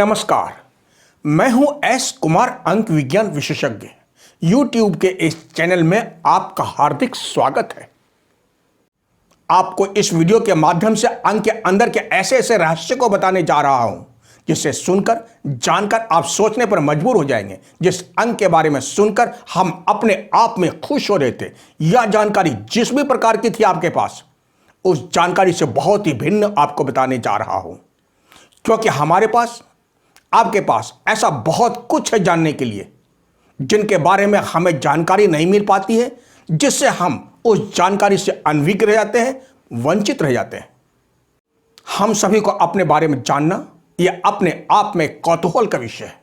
नमस्कार। मैं हूं एस कुमार, अंक विज्ञान विशेषज्ञ। YouTube के इस चैनल में आपका हार्दिक स्वागत है। आपको इस वीडियो के माध्यम से अंक के अंदर के ऐसे ऐसे रहस्य को बताने जा रहा हूं जिसे सुनकर जानकर आप सोचने पर मजबूर हो जाएंगे। जिस अंक के बारे में सुनकर हम अपने आप में खुश हो रहे थे, यह जानकारी जिस भी प्रकार की थी आपके पास, उस जानकारी से बहुत ही भिन्न आपको बताने जा रहा हूं। क्योंकि हमारे पास, आपके पास ऐसा बहुत कुछ है जानने के लिए जिनके बारे में हमें जानकारी नहीं मिल पाती है, जिससे हम उस जानकारी से अनभिज्ञ रह जाते हैं, वंचित रह जाते हैं। हम सभी को अपने बारे में जानना यह अपने आप में कौतूहल का विषय है,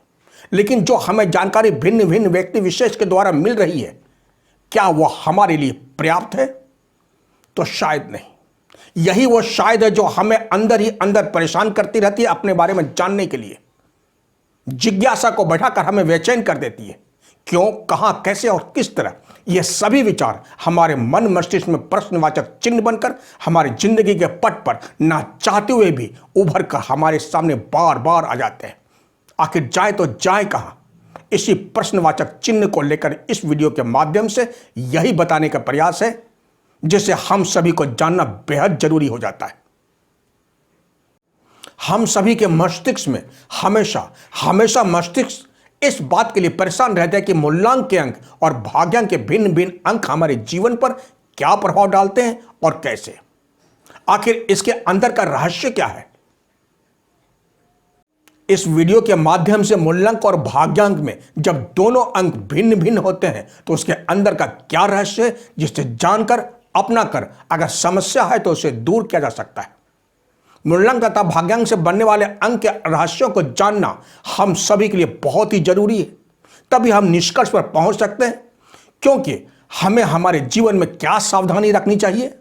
लेकिन जो हमें जानकारी भिन्न भिन्न व्यक्ति विशेष के द्वारा मिल रही है, क्या वह हमारे लिए पर्याप्त है? तो शायद नहीं। यही वो शायद है जो हमें अंदर ही अंदर परेशान करती रहती है अपने बारे में जानने के लिए। जिज्ञासा को बढ़ाकर हमें बेचैन कर देती है। क्यों, कहां, कैसे और किस तरह, ये सभी विचार हमारे मन मस्तिष्क में प्रश्नवाचक चिन्ह बनकर हमारी जिंदगी के पट पर ना चाहते हुए भी उभर कर हमारे सामने बार बार आ जाते हैं। आखिर जाए तो जाए कहां? इसी प्रश्नवाचक चिन्ह को लेकर इस वीडियो के माध्यम से यही बताने का प्रयास है, जिसे हम सभी को जानना बेहद जरूरी हो जाता है। हम सभी के मस्तिष्क में हमेशा मस्तिष्क इस बात के लिए परेशान रहता है कि मूल्यांक के अंक और भाग्यांक के भिन्न भिन्न अंक हमारे जीवन पर क्या प्रभाव डालते हैं और कैसे। आखिर इसके अंदर का रहस्य क्या है? इस वीडियो के माध्यम से मूल्यांक और भाग्यांक में जब दोनों अंक भिन्न भिन्न होते हैं तो उसके अंदर का क्या रहस्य है, जिससे जानकर, अपना कर अगर समस्या है तो उसे दूर किया जा सकता है। मूल्यांक तथा भाग्यांक से बनने वाले अंक के रहस्यों को जानना हम सभी के लिए बहुत ही जरूरी है। तभी हम निष्कर्ष पर पहुंच सकते हैं, क्योंकि हमें हमारे जीवन में क्या सावधानी रखनी चाहिए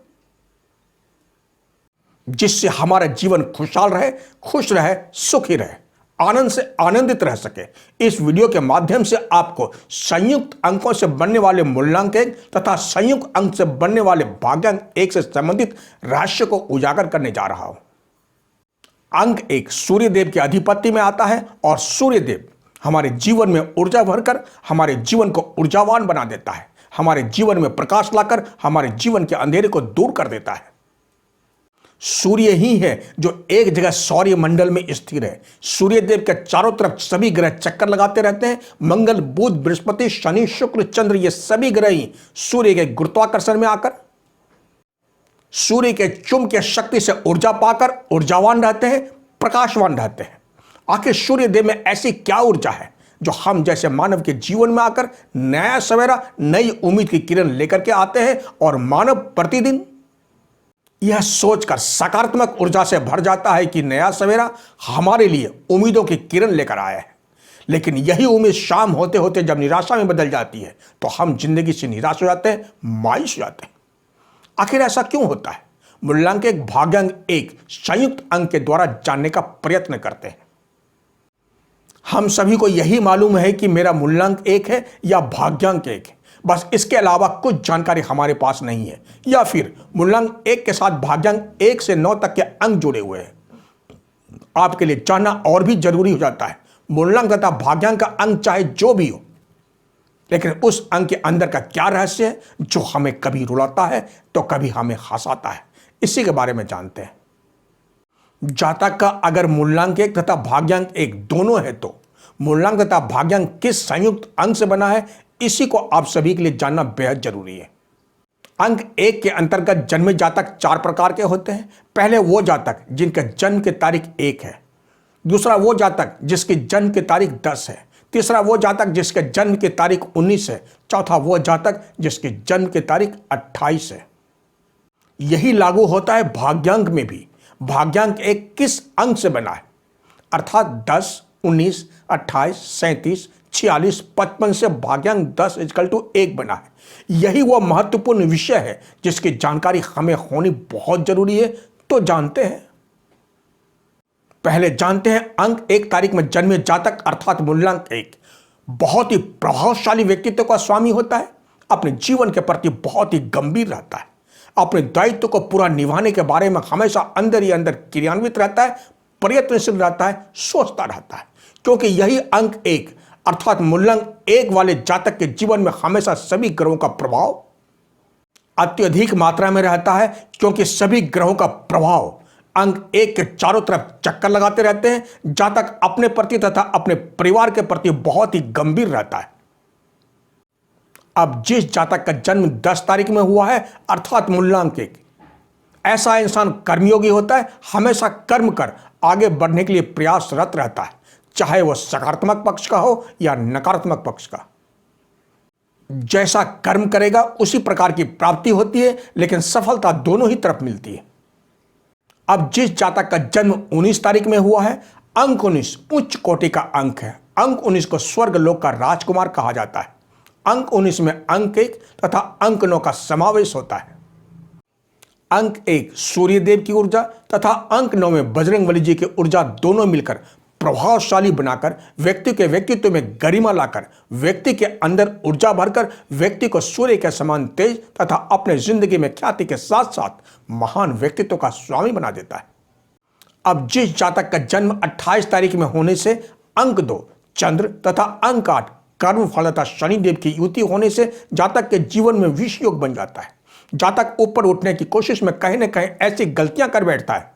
जिससे हमारा जीवन खुशहाल रहे, खुश रहे, सुखी रहे, आनंद से आनंदित रह सके। इस वीडियो के माध्यम से आपको संयुक्त अंकों से बनने वाले मूल्यांक एक तथा संयुक्त अंक से बनने वाले भाग्यांक एक से संबंधित रहस्य को उजागर करने जा रहा हूं। अंक एक सूर्यदेव के अधिपत्य में आता है और सूर्यदेव हमारे जीवन में ऊर्जा भरकर हमारे जीवन को ऊर्जावान बना देता है, हमारे जीवन में प्रकाश लाकर हमारे जीवन के अंधेरे को दूर कर देता है। सूर्य ही है जो एक जगह सौर्य मंडल में स्थिर है। सूर्यदेव के चारों तरफ सभी ग्रह चक्कर लगाते रहते हैं। मंगल, बुध, बृहस्पति, शनि, शुक्र, चंद्र, ये सभी ग्रह ही सूर्य के गुरुत्वाकर्षण में आकर सूर्य के चुंबकीय शक्ति से ऊर्जा पाकर ऊर्जावान रहते हैं, प्रकाशवान रहते हैं। आखिर सूर्यदेव में ऐसी क्या ऊर्जा है जो हम जैसे मानव के जीवन में आकर नया सवेरा, नई उम्मीद की किरण लेकर के आते हैं और मानव प्रतिदिन यह सोचकर सकारात्मक ऊर्जा से भर जाता है कि नया सवेरा हमारे लिए उम्मीदों की किरण लेकर आया है। लेकिन यही उम्मीद शाम होते होते जब निराशा में बदल जाती है तो हम जिंदगी से निराश हो जाते हैं, मायूस हो जाते हैं। आखिर ऐसा क्यों होता है? मूल्यांक एक, भाग्यांक एक संयुक्त अंक के द्वारा जानने का प्रयत्न करते हैं। हम सभी को यही मालूम है कि मेरा मूल्यांक एक है या भाग्यांक एक है, बस इसके अलावा कुछ जानकारी हमारे पास नहीं है। या फिर मूल्यांक एक के साथ भाग्यांक 1 से 9 तक के अंक जुड़े हुए हैं। आपके लिए जानना और भी जरूरी हो जाता है। मूल्यांक तथा भाग्यांक का अंक चाहे जो भी हो, लेकिन उस अंक के अंदर का क्या रहस्य है जो हमें कभी रुलाता है तो कभी हमें हंसाता है, इसी के बारे में जानते हैं। जातक का अगर मूल्यांक एक तथा भाग्यांक एक दोनों है तो मूल्यांक तथा भाग्यांक किस संयुक्त अंक से बना है, इसी को आप सभी के लिए जानना बेहद जरूरी है। अंक एक के अंतर्गत जन्मे जातक 4 प्रकार के होते हैं। पहले वो जातक जिनके जन्म की तारीख 1 है, दूसरा वो जातक जिसकी जन्म की तारीख 10 है, तीसरा वो जातक जिसके जन्म की तारीख 19 है, चौथा वो जातक जिसकी जन्म की तारीख 28 है। यही लागू होता है भाग्यांक में भी। भाग्यांक एक किस अंक से बना है, अर्थात 10, 19, 28, 37, 46, 55 से भाग्यांक 10 = 1 बना है। यही वो महत्वपूर्ण विषय है जिसकी जानकारी हमें होनी बहुत जरूरी है। तो जानते हैं, पहले जानते हैं अंक 1 तारीख में जन्मे जातक अर्थात मूल्यांक 1 बहुत ही प्रभावशाली व्यक्तित्व का स्वामी होता है। अपने जीवन के प्रति बहुत ही गंभीर रहता है। अपने दायित्व को पूरा निभाने के बारे में हमेशा अंदर ही अंदर क्रियान्वित रहता है, प्रयत्नशील रहता है, सोचता रहता है, क्योंकि यही अंक 1 अर्थात मूलांक 1 वाले जातक के जीवन में हमेशा सभी ग्रहों का प्रभाव अत्यधिक मात्रा में रहता है, क्योंकि सभी ग्रहों का प्रभाव अंक 1 के चारों तरफ चक्कर लगाते रहते हैं। जातक अपने प्रति तथा अपने परिवार के प्रति बहुत ही गंभीर रहता है। अब जिस जातक का जन्म 10 तारीख में हुआ है अर्थात मूलांक 1, ऐसा इंसान कर्मयोगी होता है, हमेशा कर्म कर आगे बढ़ने के लिए प्रयासरत रहता है, चाहे वह सकारात्मक पक्ष का हो या नकारात्मक पक्ष का। जैसा कर्म करेगा उसी प्रकार की प्राप्ति होती है, लेकिन सफलता दोनों ही तरफ मिलती है। अब जिस जातक का जन्म 19 तारीख में हुआ है, अंक 19 उच्च कोटि का अंक है। अंक 19 को स्वर्ग लोक का राजकुमार कहा जाता है। अंक 19 में अंक 1 तथा अंक 9 का समावेश होता है। अंक 1 सूर्य देव की ऊर्जा तथा अंक 9 में बजरंगबली जी की ऊर्जा दोनों मिलकर प्रभावशाली बनाकर व्यक्ति के व्यक्तित्व में गरिमा लाकर व्यक्ति के अंदर ऊर्जा भरकर व्यक्ति को सूर्य के समान तेज तथा अपने जिंदगी में ख्याति के साथ साथ महान व्यक्तित्व का स्वामी बना देता है। अब जिस जातक का जन्म 28 तारीख में होने से अंक 2 चंद्र तथा अंक 8 कर्म फल तथा शनिदेव की युति होने से जातक के जीवन में विष योग बन जाता है। जातक ऊपर उठने की कोशिश में कहीं न कहीं ऐसी गलतियां कर बैठता है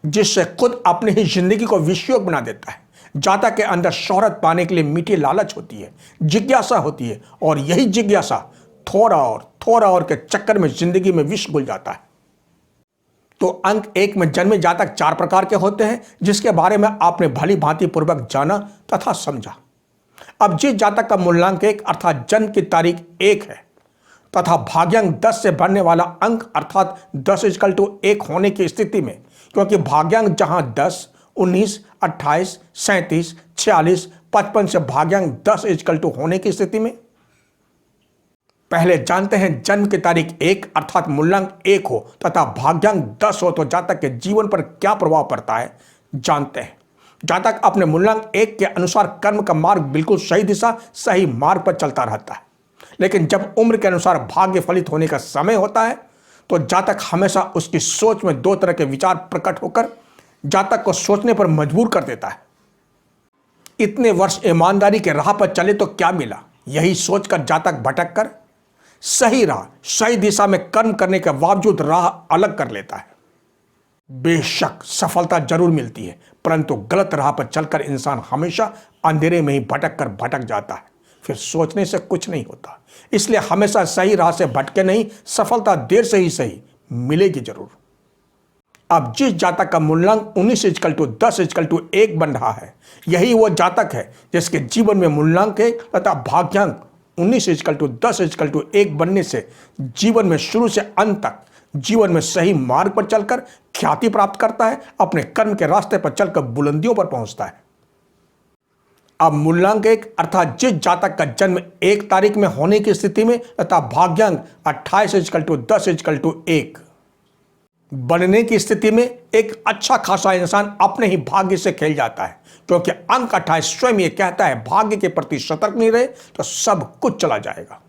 जिससे खुद अपनी ही जिंदगी को विषयोग बना देता है। जातक के अंदर शोहरत पाने के लिए मीठी लालच होती है, जिज्ञासा होती है, और यही जिज्ञासा थोड़ा और के चक्कर में जिंदगी में विष घुल जाता है। तो अंक 1 में जन्मे जातक 4 प्रकार के होते हैं, जिसके बारे में आपने भली भांति पूर्वक जाना तथा समझा। अब जिस जातक का मूलांक 1 अर्थात जन्म की तारीख 1 है तथा भाग्यांक 10 से बनने वाला अंक अर्थात 10 = 1 होने की स्थिति में, क्योंकि भाग्यांक जहां 10, 19, 28, 37, 46, 55 से भाग्यांक 10 = होने की स्थिति में, पहले जानते हैं जन्म की तारीख 1 अर्थात मूलांक 1 हो तथा भाग्यांक 10 हो तो जातक के जीवन पर क्या प्रभाव पड़ता है जानते हैं। जातक अपने मूलांक 1 के अनुसार कर्म का मार्ग बिल्कुल सही दिशा सही मार्ग पर चलता रहता है, लेकिन जब उम्र के अनुसार भाग्य फलित होने का समय होता है तो जातक हमेशा उसकी सोच में 2 तरह के विचार प्रकट होकर जातक को सोचने पर मजबूर कर देता है। इतने वर्ष ईमानदारी के राह पर चले तो क्या मिला, यही सोचकर जातक भटक कर सही राह सही दिशा में कर्म करने के बावजूद राह अलग कर लेता है। बेशक सफलता जरूर मिलती है, परंतु गलत राह पर चलकर इंसान हमेशा अंधेरे में ही भटक जाता है, फिर सोचने से कुछ नहीं होता। इसलिए हमेशा सही राह से भटके नहीं, सफलता देर से ही सही मिलेगी जरूर। अब जिस जातक का मूलांक 19 = 10 = 1 बन रहा है, यही वो जातक है जिसके जीवन में मूलांक 1 तथा भाग्यांक 19 = 10 = 1 बनने से जीवन में शुरू से अंत तक जीवन में सही मार्ग पर चलकर ख्याति प्राप्त करता है, अपने कर्म के रास्ते पर चलकर बुलंदियों पर पहुंचता है। अब मूलांक 1 अर्थात जिस जातक का जन्म 1 तारीख में होने की स्थिति में तथा भाग्यांक 28 = 10 = 1 बनने की स्थिति में एक अच्छा खासा इंसान अपने ही भाग्य से खेल जाता है, क्योंकि अंक 28 स्वयं ये कहता है भाग्य के प्रति सतर्क नहीं रहे तो सब कुछ चला जाएगा।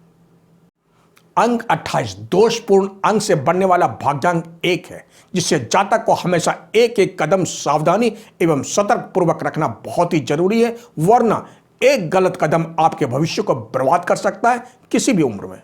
अंक 28 दोषपूर्ण अंक से बनने वाला भाग्यांक 1 है, जिससे जातक को हमेशा एक कदम सावधानी एवं सतर्क पूर्वक रखना बहुत ही जरूरी है, वरना एक गलत कदम आपके भविष्य को बर्बाद कर सकता है किसी भी उम्र में।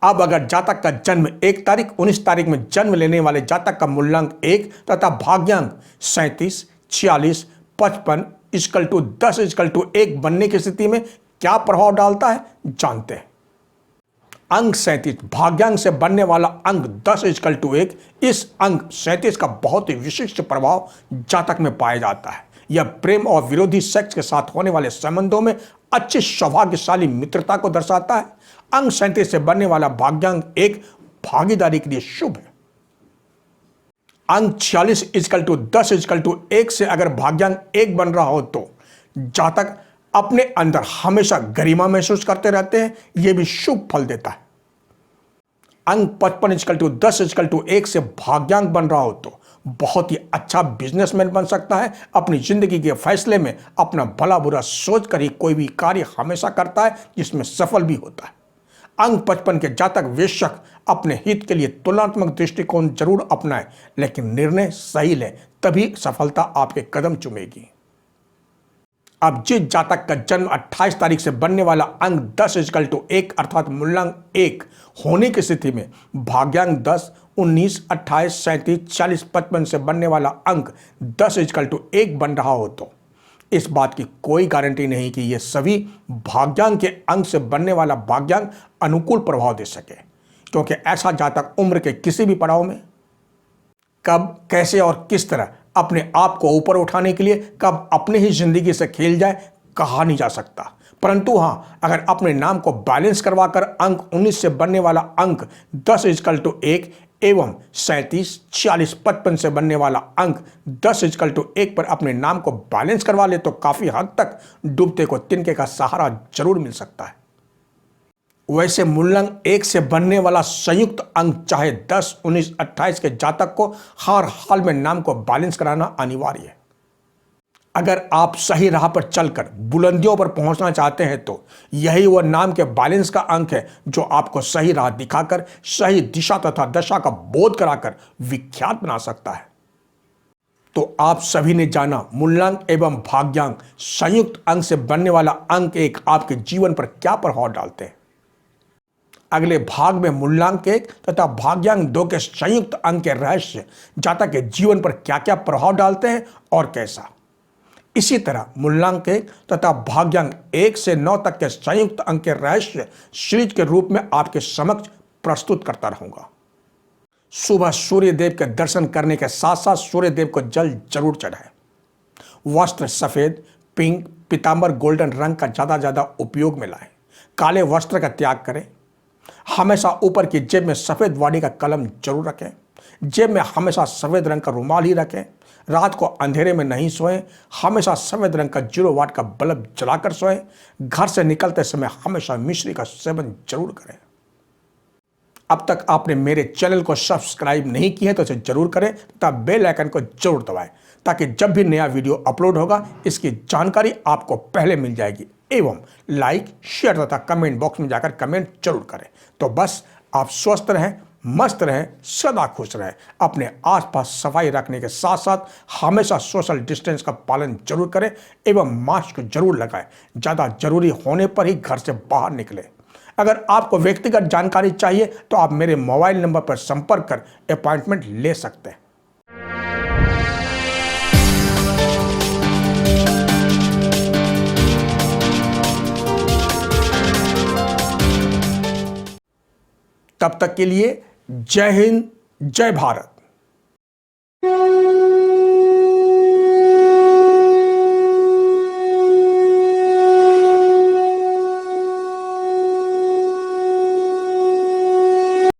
अब अगर जातक का जन्म 1 तारीख 19 तारीख में जन्म लेने वाले जातक का मूलांक 1 तथा भाग्यांक 37, 46, 55 = 10 = 1 बनने की स्थिति में क्या प्रभाव डालता है जानते हैं। अंक 37 भाग्यांक से बनने वाला अंक 10 = 1, इस अंक 37 का बहुत ही विशिष्ट प्रभाव जातक में पाया जाता है। यह प्रेम और विरोधी सेक्स के साथ होने वाले संबंधों में अच्छी सौभाग्यशाली मित्रता को दर्शाता है। अंक 37 से बनने वाला भाग्यांक 1 भागीदारी के लिए शुभ है। अंक 46 = 10 = 1 से अगर भाग्यांक 1 बन रहा हो तो जातक अपने अंदर हमेशा गरिमा महसूस करते रहते हैं, यह भी शुभ फल देता है। अंक 55 = 10 = 1 से भाग्यांक बन रहा हो तो बहुत ही अच्छा बिजनेसमैन बन सकता है। अपनी जिंदगी के फैसले में अपना भला बुरा सोच कर ही कोई भी कार्य हमेशा करता है, जिसमें सफल भी होता है। अंक 55 के जातक बेशक अपने हित के लिए तुलनात्मक दृष्टिकोण जरूर अपनाएं, लेकिन निर्णय सही लें, तभी सफलता आपके कदम चूमेगी। अब जिस जातक का जन्म 28 तारीख से बनने वाला अंक 10=1 अर्थात मूलांक 1 होने की स्थिति में भाग्यांक 10, 19, 28, 37, 40, 55 से बनने वाला अंक 10=1 बन रहा हो तो इस बात की कोई गारंटी नहीं कि ये सभी भाग्यांक के अंक से बनने वाला भाग्यांक अनुकूल प्रभाव दे सके, क्योंकि ऐसा जातक उम्र के किसी भी पड़ाव में कब, कैसे और किस तरह अपने आप को ऊपर उठाने के लिए कब अपनी ही जिंदगी से खेल जाए कहा नहीं जा सकता। परंतु हां, अगर अपने नाम को बैलेंस करवाकर अंक 19 से बनने वाला अंक 10=1 एवं 37, 40, 55 से बनने वाला अंक 10=1 पर अपने नाम को बैलेंस करवा ले तो काफी हद तक डूबते को तिनके का सहारा जरूर मिल सकता है। वैसे मूलांक 1 से बनने वाला संयुक्त अंक चाहे 10, 19, 28 के जातक को हर हाल में नाम को बैलेंस कराना अनिवार्य है। अगर आप सही राह पर चलकर बुलंदियों पर पहुंचना चाहते हैं तो यही वह नाम के बैलेंस का अंक है जो आपको सही राह दिखाकर सही दिशा तथा दशा का बोध कराकर विख्यात बना सकता है। तो आप सभी ने जाना मूलांक एवं भाग्यांक संयुक्त अंक से बनने वाला अंक 1 आपके जीवन पर क्या प्रभाव डालते हैं। अगले भाग में मूलांक 1 तथा भाग्यांक 2 के संयुक्त अंक के रहस्य जातक के जीवन पर क्या क्या प्रभाव डालते हैं और कैसा। इसी तरह मूलांक 1 तथा भाग्यांक 1 से 9 तक के संयुक्त अंक के रहस्य सीरीज के रूप में आपके समक्ष प्रस्तुत करता रहूंगा। सुबह सूर्य देव के दर्शन करने के साथ साथ सूर्य देव को जल जरूर चढ़ाएं। वस्त्र सफेद, पिंक, पीतांबर, गोल्डन रंग का ज्यादा उपयोग में लाएं। काले वस्त्र का त्याग करें। हमेशा ऊपर की जेब में सफेद वाणी का कलम जरूर रखें। जेब में हमेशा सफेद रंग का रुमाल ही रखें। रात को अंधेरे में नहीं सोएं। हमेशा सफेद रंग का 0 वाट का बल्ब जलाकर सोएं। घर से निकलते समय हमेशा मिश्री का सेवन जरूर करें। अब तक आपने मेरे चैनल को सब्सक्राइब नहीं किया तो इसे जरूर करें तथा बेल आइकन को जरूर दबाएं, ताकि जब भी नया वीडियो अपलोड होगा इसकी जानकारी आपको पहले मिल जाएगी। एवं लाइक, शेयर तथा कमेंट बॉक्स में जाकर कमेंट जरूर करें। तो बस आप स्वस्थ रहें, मस्त रहें, सदा खुश रहें। अपने आसपास सफाई रखने के साथ साथ हमेशा सोशल डिस्टेंस का पालन जरूर करें एवं मास्क जरूर लगाएं। ज़्यादा जरूरी होने पर ही घर से बाहर निकलें। अगर आपको व्यक्तिगत जानकारी चाहिए तो आप मेरे मोबाइल नंबर पर संपर्क कर अपॉइंटमेंट ले सकते हैं। तब तक के लिए जय हिंद, जय भारत।